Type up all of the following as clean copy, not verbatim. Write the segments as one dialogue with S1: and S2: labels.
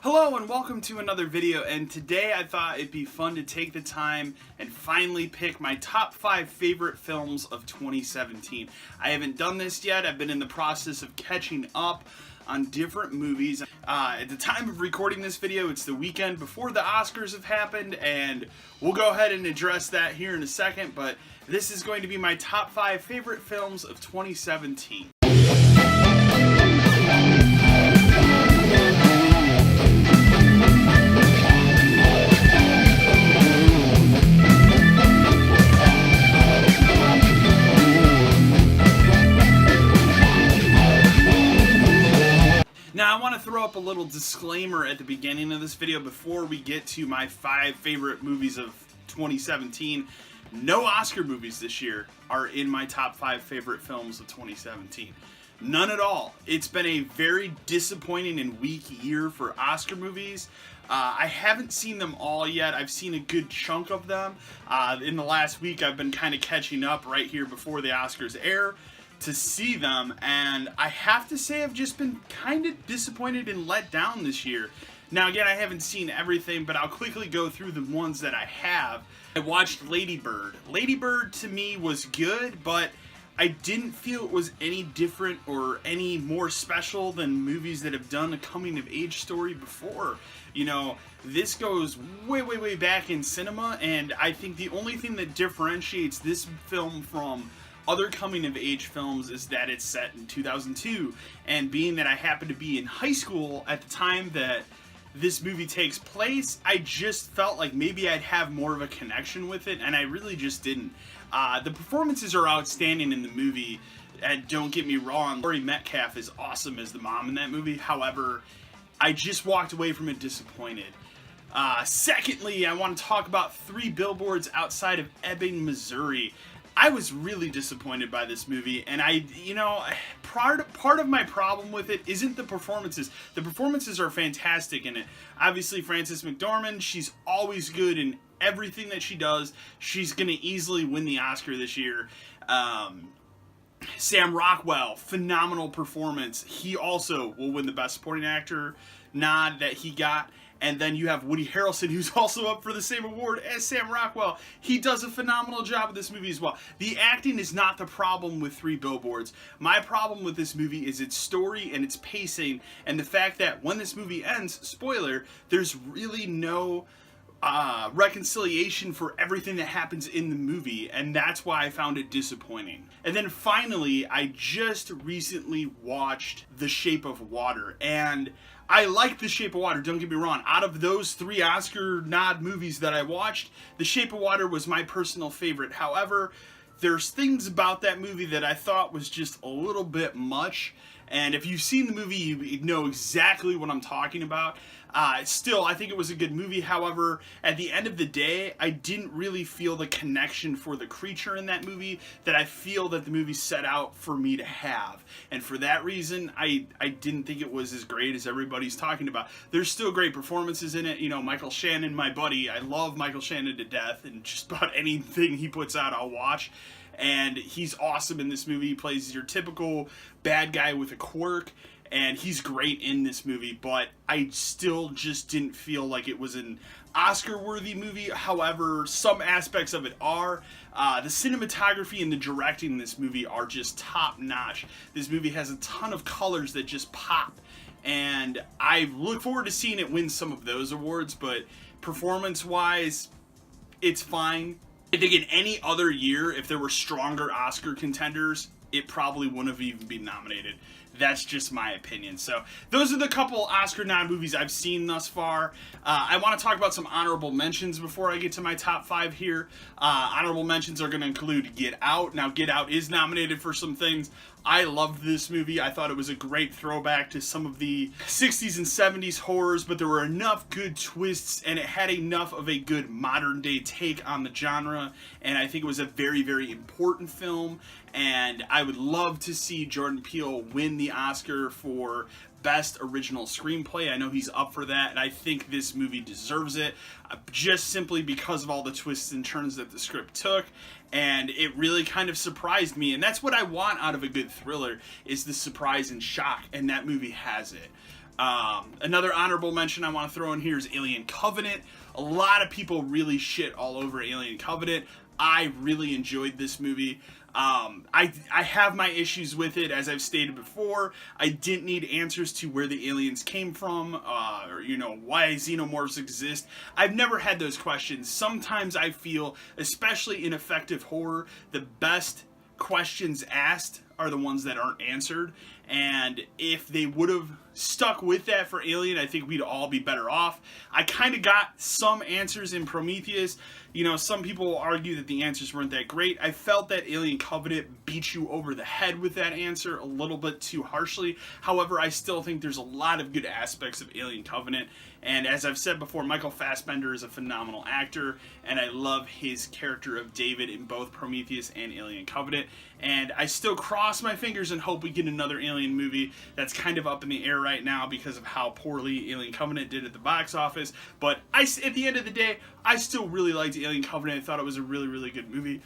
S1: Hello and welcome to another video, and today I thought it'd be fun to take the time and finally pick my top 5 favorite films of 2017. I haven't done this yet. I've been in the process of catching up on different movies. At the time of recording this video, it's the weekend before the Oscars have happened, and we'll go ahead and address that here in a second, but this is going to be my top 5 favorite films of 2017. Now, I want to throw up a little disclaimer at the beginning of this video before we get to my 5 favorite movies of 2017. No Oscar movies this year are in my top 5 favorite films of 2017. None at all. It's been a very disappointing and weak year for Oscar movies. I haven't seen them all yet. I've seen a good chunk of them. In the last week, I've been kind of catching up right here before the Oscars air to see them, and I have to say I've just been kind of disappointed and let down this year. Now again, I haven't seen everything, but I'll quickly go through the ones that I have. I watched Lady Bird. Lady Bird to me was good, but I didn't feel it was any different or any more special than movies that have done a coming-of-age story before. You know, this goes way back in cinema, and I think the only thing that differentiates this film from other coming-of-age films is that it's set in 2002, and being that I happened to be in high school at the time that this movie takes place, I just felt like maybe I'd have more of a connection with it, and I really just didn't. The performances are outstanding in the movie, and don't get me wrong, Laurie Metcalf is awesome as the mom in that movie. However, I just walked away from it disappointed. Secondly, I want to talk about 3 Billboards Outside of Ebbing, Missouri. I was really disappointed by this movie, and part of my problem with it isn't the performances. The performances are fantastic in it. Obviously, Frances McDormand, she's always good in everything that she does. She's going to easily win the Oscar this year. Sam Rockwell, phenomenal performance. He also will win the Best Supporting Actor nod that he got. And then you have Woody Harrelson, who's also up for the same award as Sam Rockwell. He does a phenomenal job of this movie as well. The acting is not the problem with 3 Billboards. My problem with this movie is its story and its pacing, and the fact that when this movie ends, spoiler, there's really no reconciliation for everything that happens in the movie, and that's why I found it disappointing. And then finally, I just recently watched The Shape of Water, and I like The Shape of Water, don't get me wrong. Out of those 3 Oscar nod movies that I watched, The Shape of Water was my personal favorite. However, there's things about that movie that I thought was just a little bit much, and if you've seen the movie, you know exactly what I'm talking about. Still, I think it was a good movie. However, at the end of the day, I didn't really feel the connection for the creature in that movie that I feel that the movie set out for me to have. And for that reason, I didn't think it was as great as everybody's talking about. There's still great performances in it. You know, Michael Shannon, my buddy, I love Michael Shannon to death, and just about anything he puts out, I'll watch. And he's awesome in this movie. He plays your typical bad guy with a quirk, and he's great in this movie, but I still just didn't feel like it was an Oscar-worthy movie. However, some aspects of it are. The cinematography and the directing in this movie are just top-notch. This movie has a ton of colors that just pop, and I look forward to seeing it win some of those awards, but performance-wise, it's fine. I think in any other year, if there were stronger Oscar contenders, it probably wouldn't have even been nominated. That's just my opinion. So those are the couple Oscar nod movies I've seen thus far. I want to talk about some honorable mentions before I get to my top 5 here. Honorable mentions are going to include Get Out. Now, Get Out is nominated for some things. I loved this movie. I thought it was a great throwback to some of the 60s and 70s horrors, but there were enough good twists, and it had enough of a good modern-day take on the genre, and I think it was a very important film, and I would love to see Jordan Peele win the Oscar for Best Original Screenplay. I know he's up for that, and I think this movie deserves it, just simply because of all the twists and turns that the script took, and it really kind of surprised me, and that's what I want out of a good thriller, is the surprise and shock, and that movie has it. Another honorable mention I want to throw in here is Alien Covenant. A lot of people really shit all over Alien Covenant. I really enjoyed this movie. I have my issues with it, as I've stated before. I didn't need answers to where the aliens came from, or, you know, why xenomorphs exist. I've never had those questions. Sometimes I feel, especially in effective horror, the best questions asked are the ones that aren't answered. And if they would have stuck with that for Alien, I think we'd all be better off. I kind of got some answers in Prometheus. You know, some people will argue that the answers weren't that great. I felt that Alien Covenant beat you over the head with that answer a little bit too harshly. However, I still think there's a lot of good aspects of Alien Covenant. And as I've said before, Michael Fassbender is a phenomenal actor, and I love his character of David in both Prometheus and Alien Covenant. And I still cross my fingers and hope we get another Alien movie. That's kind of up in the air right now because of how poorly Alien Covenant did at the box office. But at the end of the day, I still really liked Alien Covenant. I thought it was a really, really good movie.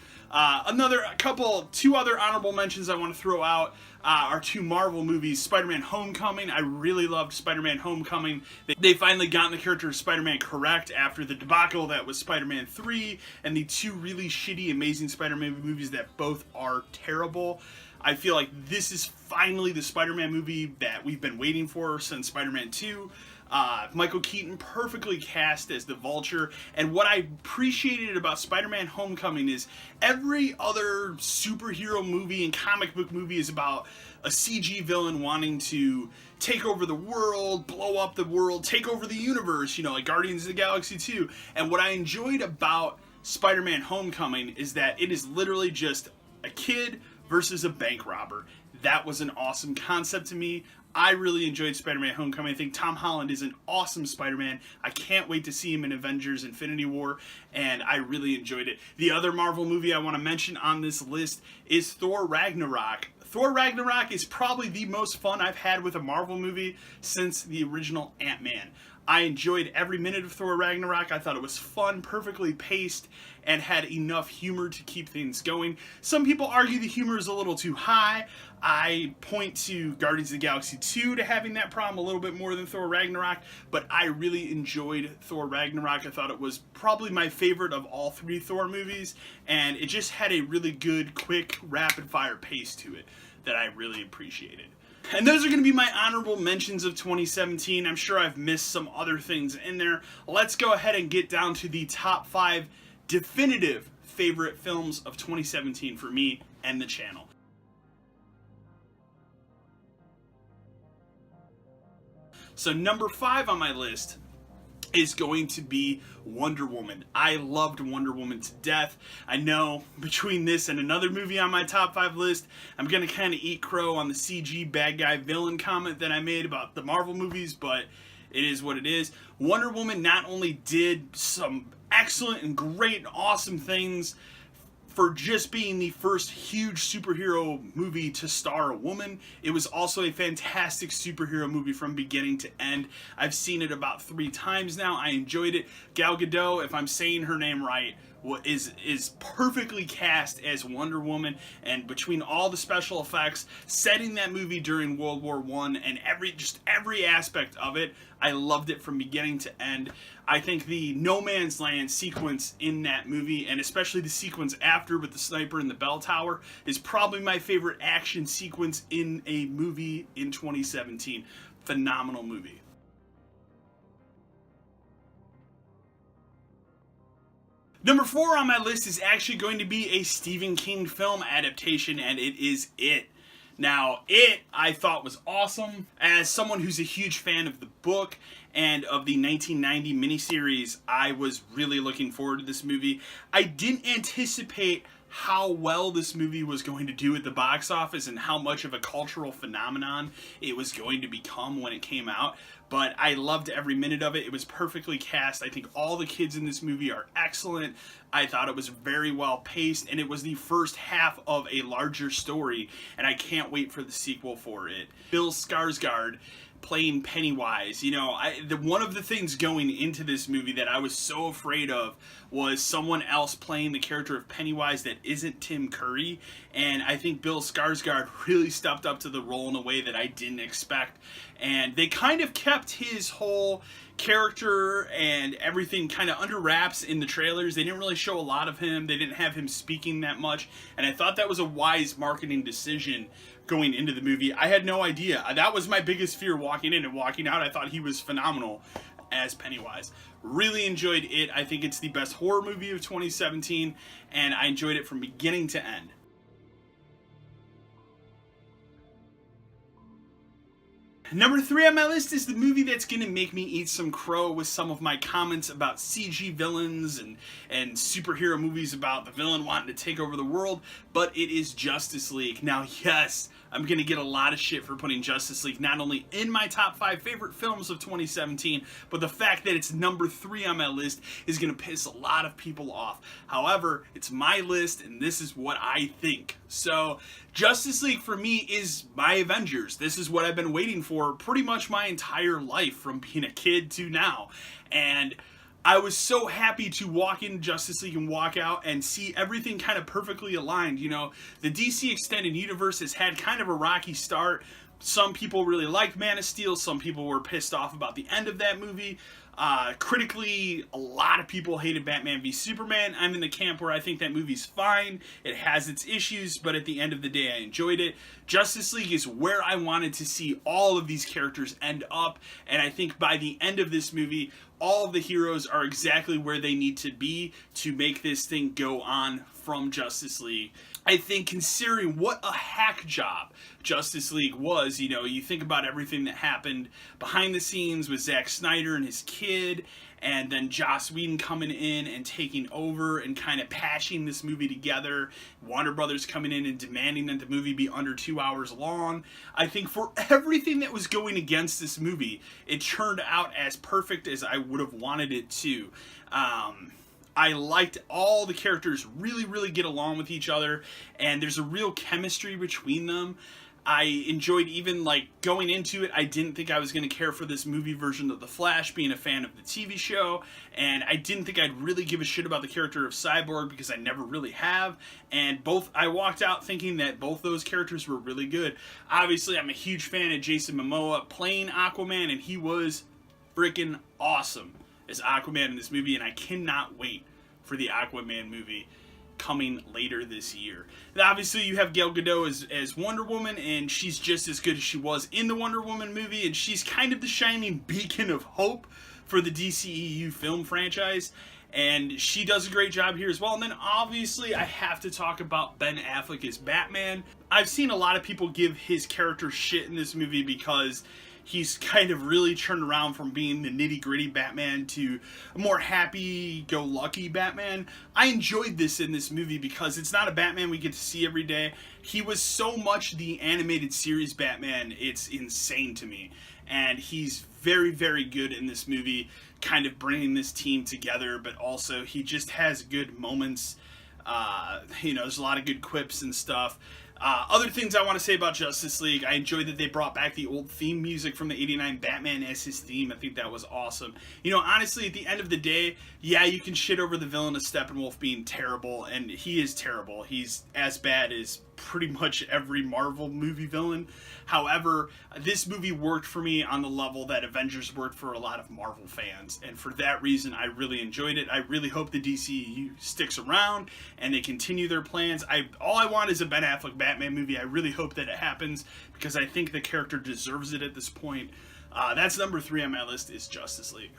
S1: Two other honorable mentions I want to throw out are two Marvel movies, Spider-Man Homecoming. I really loved Spider-Man Homecoming. They finally gotten the character of Spider-Man correct after the debacle that was Spider-Man 3 and the two really shitty Amazing Spider-Man movies that both are terrible. I feel like this is finally the Spider-Man movie that we've been waiting for since Spider-Man 2. Michael Keaton perfectly cast as the Vulture, and what I appreciated about Spider-Man Homecoming is every other superhero movie and comic book movie is about a CG villain wanting to take over the world, blow up the world, take over the universe, you know, like Guardians of the Galaxy 2. And what I enjoyed about Spider-Man Homecoming is that it is literally just a kid versus a bank robber. That was an awesome concept to me. I really enjoyed Spider-Man Homecoming. I think Tom Holland is an awesome Spider-Man. I can't wait to see him in Avengers Infinity War, and I really enjoyed it. The other Marvel movie I want to mention on this list is Thor Ragnarok. Thor Ragnarok is probably the most fun I've had with a Marvel movie since the original Ant-Man. I enjoyed every minute of Thor Ragnarok. I thought it was fun, perfectly paced, and had enough humor to keep things going. Some people argue the humor is a little too high. I point to Guardians of the Galaxy 2 to having that problem a little bit more than Thor Ragnarok, but I really enjoyed Thor Ragnarok. I thought it was probably my favorite of all three Thor movies, and it just had a really good, quick, rapid-fire pace to it that I really appreciated. And those are going to be my honorable mentions of 2017. I'm sure I've missed some other things in there. Let's go ahead and get down to the top 5 definitive favorite films of 2017 for me and the channel. So number 5 on my list is going to be Wonder Woman. I loved Wonder Woman to death. I know between this and another movie on my top 5 list, I'm going to kind of eat crow on the CG bad guy villain comment that I made about the Marvel movies, but it is what it is. Wonder Woman not only did some excellent and great and awesome things for just being the first huge superhero movie to star a woman, it was also a fantastic superhero movie from beginning to end. I've seen it about 3 times now. I enjoyed it. Gal Gadot, if I'm saying her name right, is perfectly cast as Wonder Woman, and between all the special effects, setting that movie during World War I, and every aspect of it, I loved it from beginning to end. I think the No Man's Land sequence in that movie, and especially the sequence after with the sniper in the bell tower, is probably my favorite action sequence in a movie in 2017. Phenomenal movie. Number 4 on my list is actually going to be a Stephen King film adaptation, and it is It. Now, It, I thought was awesome. As someone who's a huge fan of the book and of the 1990 miniseries, I was really looking forward to this movie. I didn't anticipate how well this movie was going to do at the box office and how much of a cultural phenomenon it was going to become when it came out, but I loved every minute of it. It was perfectly cast. I think all the kids in this movie are excellent. I thought it was very well paced, and it was the first half of a larger story, and I can't wait for the sequel for it. Bill Skarsgård playing Pennywise. You know, one of the things going into this movie that I was so afraid of was someone else playing the character of Pennywise that isn't Tim Curry, and I think Bill Skarsgård really stepped up to the role in a way that I didn't expect, and they kind of kept his whole character and everything kind of under wraps in the trailers. They didn't really show a lot of him. They didn't have him speaking that much, and I thought that was a wise marketing decision going into the movie. I had no idea. That was my biggest fear walking in and walking out. I thought he was phenomenal as Pennywise. Really enjoyed it. I think it's the best horror movie of 2017, and I enjoyed it from beginning to end. Number 3 on my list is the movie that's going to make me eat some crow with some of my comments about CG villains and superhero movies about the villain wanting to take over the world, but it is Justice League. Now, yes, I'm going to get a lot of shit for putting Justice League not only in my top 5 favorite films of 2017, but the fact that it's number 3 on my list is going to piss a lot of people off. However, it's my list, and this is what I think. So, Justice League for me is my Avengers. This is what I've been waiting for pretty much my entire life, from being a kid to now. And I was so happy to walk into Justice League and walk out and see everything kind of perfectly aligned. You know, the DC Extended Universe has had kind of a rocky start. Some people really liked Man of Steel. Some people were pissed off about the end of that movie. Critically, a lot of people hated Batman v Superman. I'm in the camp where I think that movie's fine. It has its issues, but at the end of the day, I enjoyed it. Justice League is where I wanted to see all of these characters end up, and I think by the end of this movie, all of the heroes are exactly where they need to be to make this thing go on from Justice League. I think, considering what a hack job Justice League was, you know, you think about everything that happened behind the scenes with Zack Snyder and his kid, and then Joss Whedon coming in and taking over and kind of patching this movie together, Warner Brothers coming in and demanding that the movie be under 2 hours long. I think for everything that was going against this movie, it turned out as perfect as I would have wanted it to. I liked all the characters really get along with each other, and there's a real chemistry between them. I enjoyed, even like going into it, I didn't think I was going to care for this movie version of The Flash, being a fan of the TV show, and I didn't think I'd really give a shit about the character of Cyborg because I never really have, and I walked out thinking that both those characters were really good. Obviously, I'm a huge fan of Jason Momoa playing Aquaman, and he was freaking awesome as Aquaman in this movie, and I cannot wait for the Aquaman movie coming later this year. And obviously, you have Gal Gadot as Wonder Woman, and she's just as good as she was in the Wonder Woman movie, and she's kind of the shining beacon of hope for the DCEU film franchise, and she does a great job here as well. And then obviously, I have to talk about Ben Affleck as Batman. I've seen a lot of people give his character shit in this movie because he's kind of really turned around from being the nitty-gritty Batman to a more happy-go-lucky Batman. I enjoyed this in this movie because it's not a Batman we get to see every day. He was so much the animated series Batman, it's insane to me. And he's very good in this movie, kind of bringing this team together, but also he just has good moments. You know, there's a lot of good quips and stuff. Other things I want to say about Justice League, I enjoyed that they brought back the old theme music from the '89 Batman as his theme. I think that was awesome. You know, honestly, at the end of the day, yeah, you can shit over the villain of Steppenwolf being terrible, and he is terrible. He's as bad as pretty much every Marvel movie villain. However, this movie worked for me on the level that Avengers worked for a lot of Marvel fans, and for that reason, I really enjoyed it. I really hope the DCU sticks around and they continue their plans. All I want is a Ben Affleck Batman movie. I really hope that it happens because I think the character deserves it at this point. That's number 3 on my list, is Justice League.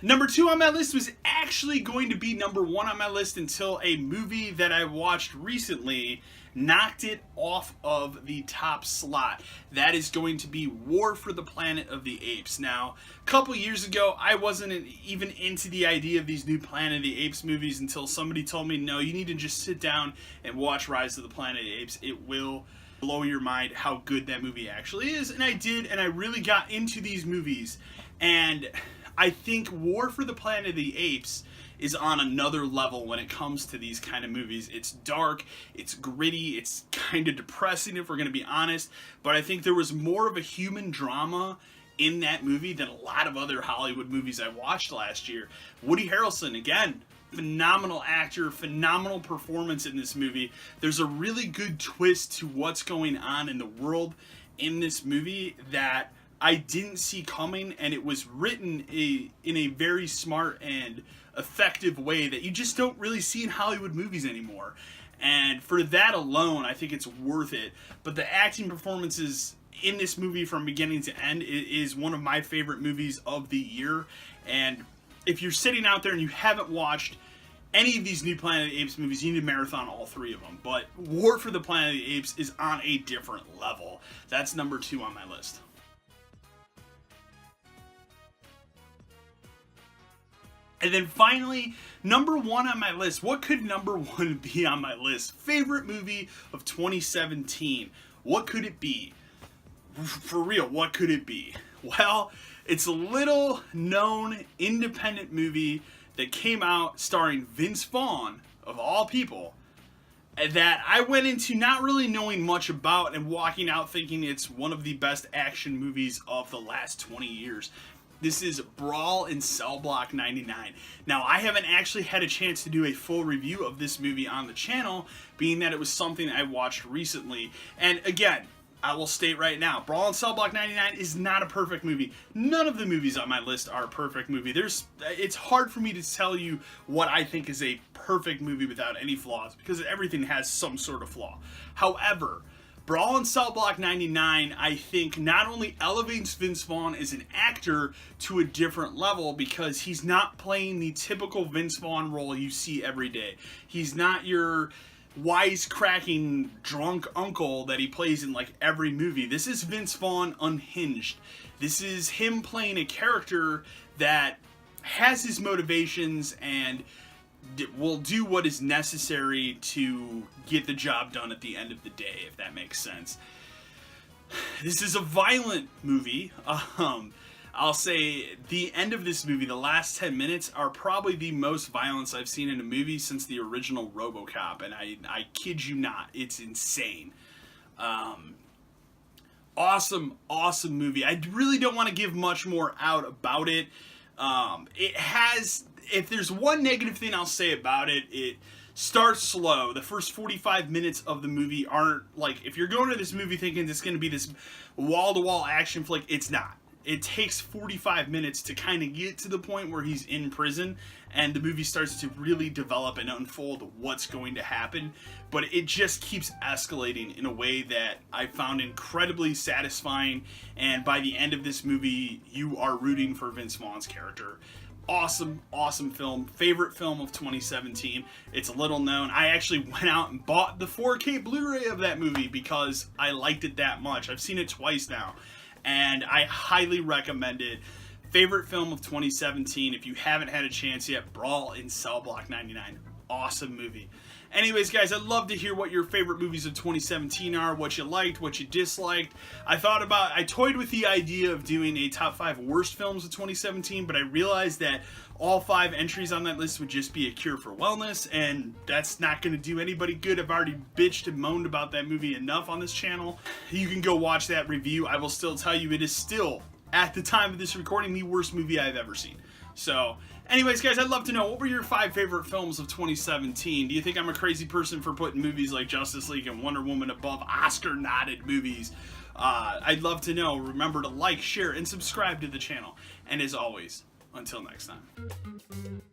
S1: Number 2 on my list was actually going to be number 1 on my list until a movie that I watched recently knocked it off of the top slot. That is going to be War for the Planet of the Apes. Now, a couple years ago, I wasn't even into the idea of these new Planet of the Apes movies until somebody told me, no, you need to just sit down and watch Rise of the Planet of the Apes. It will blow your mind how good that movie actually is. And I did, and I really got into these movies. And I think War for the Planet of the Apes is on another level when it comes to these kind of movies. It's dark, it's gritty, it's kind of depressing if we're going to be honest, but I think there was more of a human drama in that movie than a lot of other Hollywood movies I watched last year. Woody Harrelson, again, phenomenal actor, phenomenal performance in this movie. There's a really good twist to what's going on in the world in this movie that I didn't see coming, and it was written in a very smart and effective way that you just don't really see in Hollywood movies anymore. And for that alone, I think it's worth it. But the acting performances in this movie from beginning to end is one of my favorite movies of the year. And if you're sitting out there and you haven't watched any of these new Planet of the Apes movies, you need to marathon all three of them. But War for the Planet of the Apes is on a different level. That's number 2 on my list. And then finally, number 1 on my list. What could number 1 be on my list? Favorite movie of 2017. What could it be? For real, what could it be? Well, it's a little known independent movie that came out starring Vince Vaughn, of all people, that I went into not really knowing much about and walking out thinking it's one of the best action movies of the last 20 years. This is Brawl in Cell Block 99. Now, I haven't actually had a chance to do a full review of this movie on the channel, being that it was something I watched recently. And again, I will state right now, Brawl in Cell Block 99 is not a perfect movie. None of the movies on my list are a perfect movie. It's hard for me to tell you what I think is a perfect movie without any flaws, because everything has some sort of flaw. However, Brawl in Cell Block 99, I think, not only elevates Vince Vaughn as an actor to a different level, because he's not playing the typical Vince Vaughn role you see every day. He's not your wisecracking drunk uncle that he plays in like every movie. This is Vince Vaughn unhinged. This is him playing a character that has his motivations and will do what is necessary to get the job done at the end of the day, if that makes sense. This is a violent movie. I'll say the end of this movie, the last 10 minutes, are probably the most violence I've seen in a movie since the original RoboCop, and I kid you not, it's insane. Awesome movie. I really don't want to give much more out about it. It has, if there's one negative thing I'll say about it, it starts slow. The first 45 minutes of the movie aren't, like, if you're going to this movie thinking it's going to be this wall-to-wall action flick, it's not. It takes 45 minutes to kind of get to the point where he's in prison, and the movie starts to really develop and unfold what's going to happen, but it just keeps escalating in a way that I found incredibly satisfying, and by the end of this movie, you are rooting for Vince Vaughn's character. Awesome film. Favorite film of 2017. It's a little known. I actually went out and bought the 4K Blu-ray of that movie because I liked it that much. I've seen it twice now, and I highly recommend it. Favorite film of 2017. If you haven't had a chance yet, Brawl in Cell Block 99. Awesome movie. Anyways, guys, I'd love to hear what your favorite movies of 2017 are, what you liked, what you disliked. I toyed with the idea of doing a top 5 worst films of 2017, but I realized that all 5 entries on that list would just be a cure for wellness, and that's not going to do anybody good. I've already bitched and moaned about that movie enough on this channel. You can go watch that review. I will still tell you it is still, at the time of this recording, the worst movie I've ever seen. So, anyways, guys, I'd love to know, what were your 5 favorite films of 2017? Do you think I'm a crazy person for putting movies like Justice League and Wonder Woman above Oscar-nodded movies? I'd love to know. Remember to like, share, and subscribe to the channel. And as always, until next time.